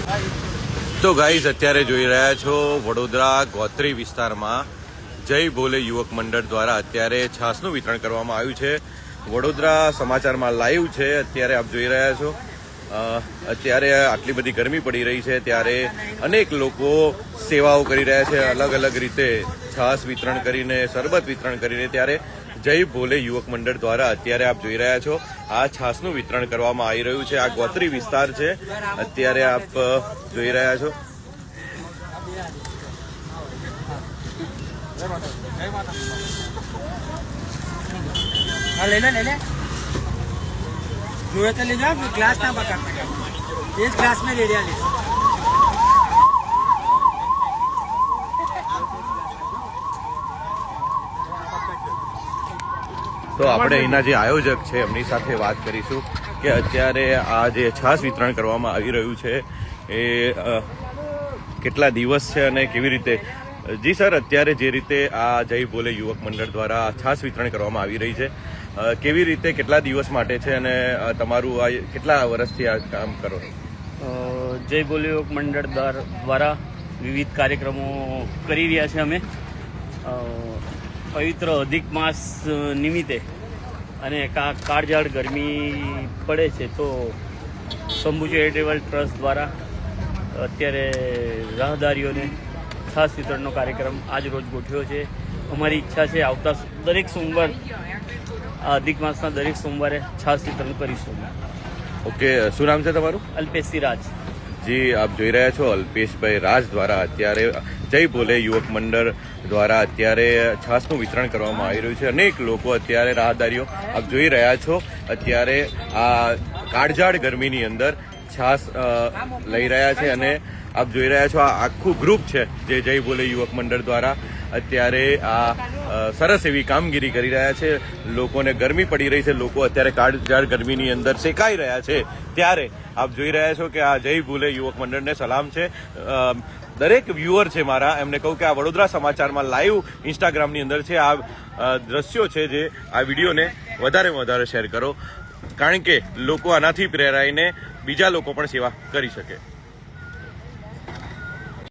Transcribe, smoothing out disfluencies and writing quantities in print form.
તો ગાઈઝ અત્યારે જોઈ રહ્યા છો વડોદરા ગોત્રી વિસ્તારમાં જય ભોલે યુવક મંડળ દ્વારા અત્યારે છાસનું વિતરણ કરવામાં આવ્યું છે. વડોદરા સમાચારમાં લાઈવ છે. અત્યારે આપ જોઈ રહ્યા છો અત્યારે આટલી બધી ગરમી પડી રહી છે ત્યારે અનેક લોકો સેવાઓ કરી રહ્યા છે અલગ અલગ રીતે છાસ વિતરણ કરીને શરબત વિતરણ કરીને. ત્યારે જય ભોલે યુવક મંડળ દ્વારા અત્યારે આપ જોઈ રહ્યા છો આ છાસનું વિતરણ કરવામાં આવી રહ્યું છે. આ ગોત્રી વિસ્તાર છે અત્યારે આપ જોઈ રહ્યા છો. ले ले जुए तो ले जाओ ग्लास ना पकड़ इस ग्लास में ले लिया તો આપણે અહીંના જે આયોજક છે એમની સાથે વાત કરીશું કે અત્યારે આ જે છાસ વિતરણ કરવામાં આવી રહ્યું છે એ કેટલા દિવસ છે અને કેવી રીતે. જી સર, અત્યારે જે રીતે આ જય ભોલે યુવક મંડળ દ્વારા છાસ વિતરણ કરવામાં આવી રહી છે કેવી રીતે કેટલા દિવસ માટે છે અને તમારું આ કેટલા વર્ષથી આ કામ કરો? જય ભોલે યુવક મંડળ દ્વારા વિવિધ કાર્યક્રમો કરી રહ્યા છે અમે. પવિત્ર અધિક માસ નિમિત્તે અને કાળઝાળ ગરમી પડે છે તો શંભુ ચેરિટેબલ ટ્રસ્ટ દ્વારા અત્યારે રાહદારીઓને છાસ વિતરણનો કાર્યક્રમ આજ રોજ ગોઠવ્યો છે. અમારી ઈચ્છા છે આવતા દરેક સોમવાર અધિક માસના દરેક સોમવારે છાસ વિતરણ કરીશું. ઓકે, શું નામ છે તમારું? અલ્પેશસિંહ રાજ. જી, આપ જોઈ રહ્યા છો અલ્પેશભાઈ રાજ દ્વારા અત્યારે જય ભોલે યુવક મંડળ દ્વારા અત્યારે છાસનું વિતરણ કરવામાં આવી રહ્યું છે. અનેક લોકો અત્યારે રાહદારીઓ આપ જોઈ રહ્યા છો અત્યારે આ કાળઝાળ ગરમીની અંદર છાસ લઈ રહ્યા છે અને આપ જોઈ રહ્યા છો આ આખું ગ્રુપ છે જે જય ભોલે યુવક મંડળ દ્વારા અત્યારે આ સરસ એવી કામગીરી કરી રહ્યા છે. લોકોને ગરમી પડી રહી છે, લોકો અત્યારે કાળઝાળ ગરમીની અંદર શેકાઈ રહ્યા છે ત્યારે આપ જોઈ રહ્યા છો કે આ જય ભોલે યુવક મંડળને સલામ છે. દરેક વ્યુઅર છે મારા એમને કહું કે આ વડોદરા સમાચારમાં લાઈવ ઇન્સ્ટાગ્રામની અંદર છે આ દ્રશ્યો છે જે આ વિડીયોને વધારેમાં વધારે શેર કરો કારણ કે લોકો આનાથી પ્રેરાઈને બીજા લોકો પણ સેવા કરી શકે.